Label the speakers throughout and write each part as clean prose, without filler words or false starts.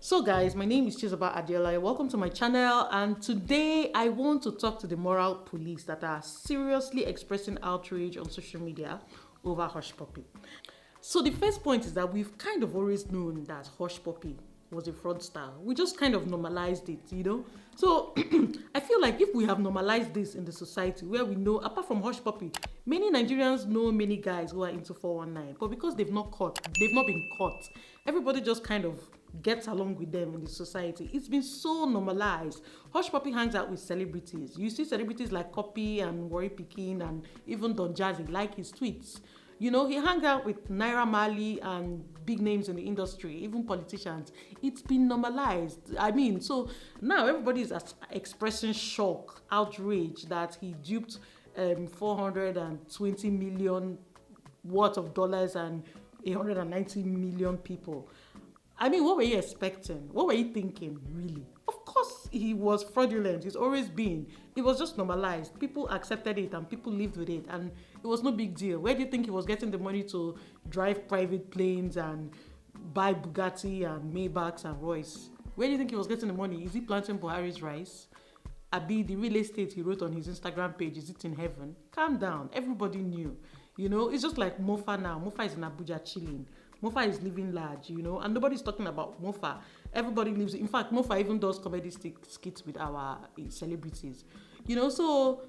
Speaker 1: So guys, my name is Adeola. Welcome to my channel, and today I want to talk to the moral police that are seriously expressing outrage on social media over Hushpuppi. So the first point is that we've kind of always known that Hushpuppi was a fraudster. We just kind of normalized it. So I feel like if we have normalized this in the society where we know, apart from Hushpuppi, many Nigerians know many guys who are into 419, but because they've not been caught, everybody just kind of gets along with them in the society. It's been so normalized. Hushpuppi hangs out with celebrities. You see celebrities like Copy and Worry Pikin and even Don Jazzy like his tweets. He hangs out with Naira Marley and big names in the industry, even politicians. It's been normalized. So now everybody is expressing shock, outrage that he duped 420 million worth of dollars and 190 million people. What were you expecting? What were you thinking, really? Of course, he was fraudulent. He's always been. It was just normalized. People accepted it and people lived with it. And it was no big deal. Where do you think he was getting the money to drive private planes and buy Bugatti and Maybachs and Royce? Where do you think he was getting the money? Is he planting Buhari's rice? Abi, the real estate he wrote on his Instagram page, is it in heaven? Calm down. Everybody knew. It's just like Mofa now. Mofa is in Abuja chilling. Mofa is living large, and nobody's talking about Mofa. Everybody lives. In fact, Mofa even does comedy skits with our celebrities, So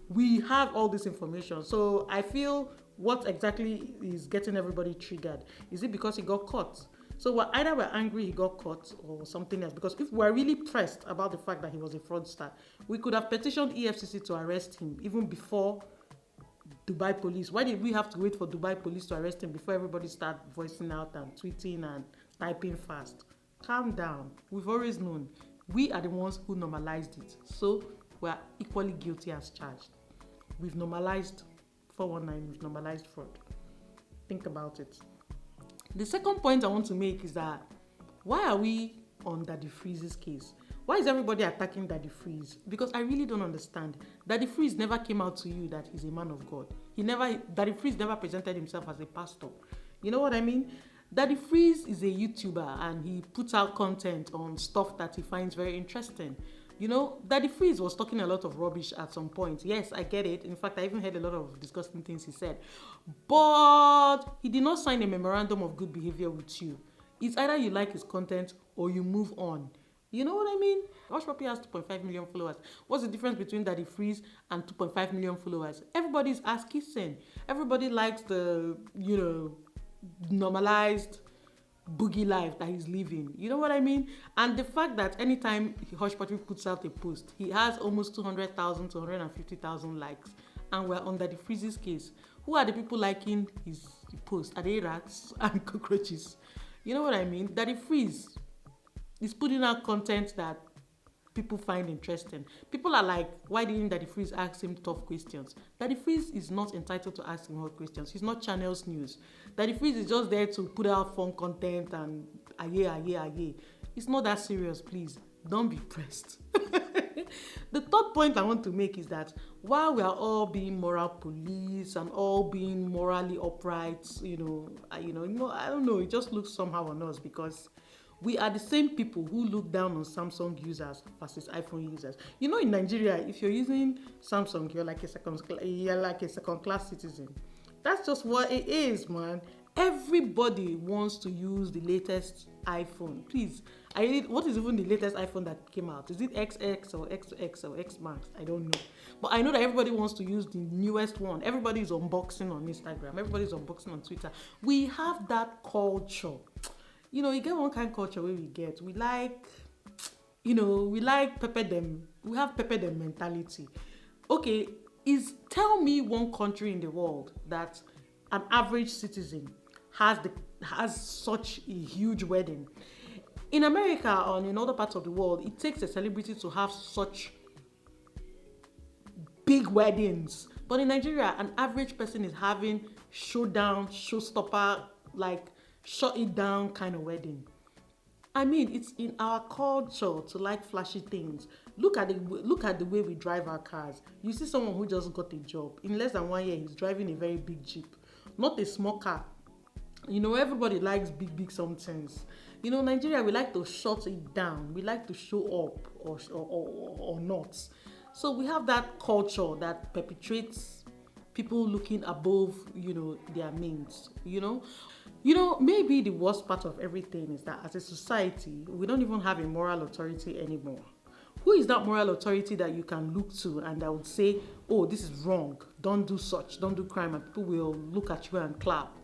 Speaker 1: we have all this information. So I feel what exactly is getting everybody triggered? Is it because he got caught? So either we're angry he got caught or something else. Because if we're really pressed about the fact that he was a fraudster, we could have petitioned EFCC to arrest him even before Dubai police. Why did we have to wait for Dubai police to arrest him before everybody start voicing out and tweeting and typing fast? Calm down. We've always known. We are the ones who normalized it. So we're equally guilty as charged. We've normalized 419. We've normalized fraud. Think about it. The second point I want to make is that why are we on Daddy Freeze's case? Why is everybody attacking Daddy Freeze? Because I really don't understand. Daddy Freeze never came out to you that he's a man of God. Daddy Freeze never presented himself as a pastor. You know what I mean? Daddy Freeze is a YouTuber and he puts out content on stuff that he finds very interesting. Daddy Freeze was talking a lot of rubbish at some point. Yes, I get it. In fact, I even heard a lot of disgusting things he said. But he did not sign a memorandum of good behavior with you. It's either you like his content or you move on. You know what I mean? Hushpuppi has 2.5 million followers. What's the difference between Daddy Freeze and 2.5 million followers? Everybody's ass kissing. Everybody likes the, normalized boogie life that he's living. You know what I mean? And the fact that anytime Hushpuppi puts out a post, he has almost 200,000 to 150,000 likes. And we're on Daddy Freeze's case. Who are the people liking his post? Are they rats and cockroaches? You know what I mean? Daddy Freeze is putting out content that people find interesting. People are like, why didn't Daddy Freeze ask him tough questions? Daddy Freeze is not entitled to ask him hard questions. He's not Channels News. Daddy Freeze is just there to put out fun content and aye. It's not that serious, please. Don't be pressed. The third point I want to make is that while we are all being moral police and all being morally upright, I don't know, it just looks somehow on us because we are the same people who look down on Samsung users versus iPhone users. In Nigeria, if you're using Samsung, you're like a second class citizen. That's just what it is, man. Everybody wants to use the latest iPhone. Please, what is even the latest iPhone that came out? Is it XX or X2X or X Max? I don't know. But I know that everybody wants to use the newest one. Everybody is unboxing on Instagram. Everybody is unboxing on Twitter. We have that culture. You get one kind of culture where we get. We like pepper them. We have pepper them mentality. Okay, tell me one country in the world that an average citizen has such a huge wedding. In America or in other parts of the world, it takes a celebrity to have such big weddings. But in Nigeria, an average person is having showstopper, like shut it down kind of wedding. It's in our culture to like flashy things. Look at the way we drive our cars. You see someone who just got a job. In less than 1 year, he's driving a very big Jeep. Not a small car. Everybody likes big somethings. You know, Nigeria, we like to shut it down. We like to show up or not. So we have that culture that perpetuates people looking above, you know, their means, you know. You know, maybe the worst part of everything is that as a society, we don't even have a moral authority anymore. Who is that moral authority that you can look to and that would say, oh, this is wrong, don't do such, don't do crime, and people will look at you and clap?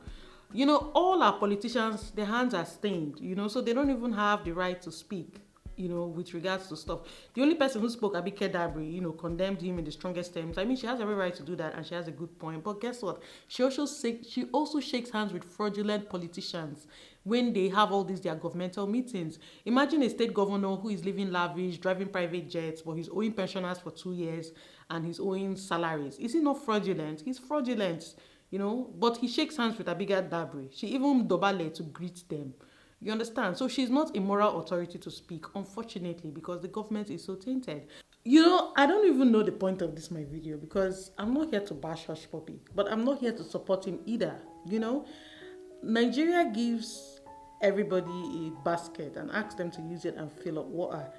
Speaker 1: You know, all our politicians, their hands are stained, you know, so they don't even have the right to speak, you know, with regards to stuff. The only person who spoke, Abike Dabri, you know, condemned him in the strongest terms. I mean, she has every right to do that, and she has a good point. But guess what? She also shakes hands with fraudulent politicians when they have all these their governmental meetings. Imagine a state governor who is living lavish, driving private jets, but he's owing pensioners for 2 years and he's owing salaries. Is he not fraudulent? He's fraudulent, you know. But he shakes hands with Abike Dabri. She even dobale to greet them. You understand? So she's not a moral authority to speak, unfortunately, because the government is so tainted. You know, I don't even know the point of this my video because I'm not here to bash Hushpuppi, but I'm not here to support him either. You know, Nigeria gives everybody a basket and asks them to use it and fill up water.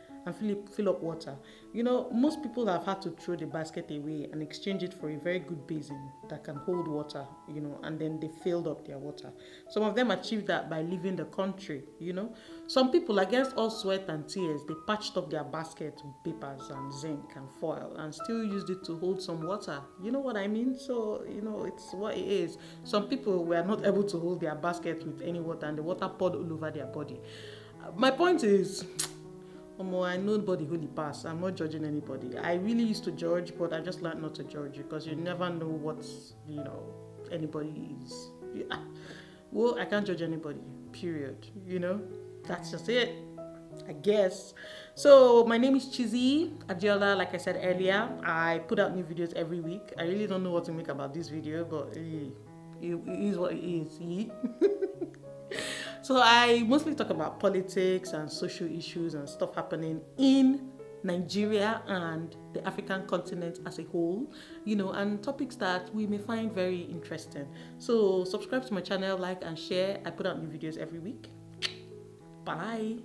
Speaker 1: You know, most people have had to throw the basket away and exchange it for a very good basin that can hold water, you know, and then they filled up their water. Some of them achieved that by leaving the country, you know. Some people, against all sweat and tears, they patched up their basket with papers and zinc and foil and still used it to hold some water. You know what I mean? So, you know, it's what it is. Some people were not able to hold their basket with any water and the water poured all over their body. My point is, I know nobody really pass. I'm not judging anybody. I really used to judge, but I just learned not to judge because you never know what, you know, anybody is. Yeah. Well, I can't judge anybody, period. You know, that's just it, I guess. So my name is Chizzy Adeola. Like I said earlier, I put out new videos every week. I really don't know what to make about this video, but it is what it is. So I mostly talk about politics and social issues and stuff happening in Nigeria and the African continent as a whole, you know, and topics that we may find very interesting. So subscribe to my channel, like and share. I put out new videos every week. Bye.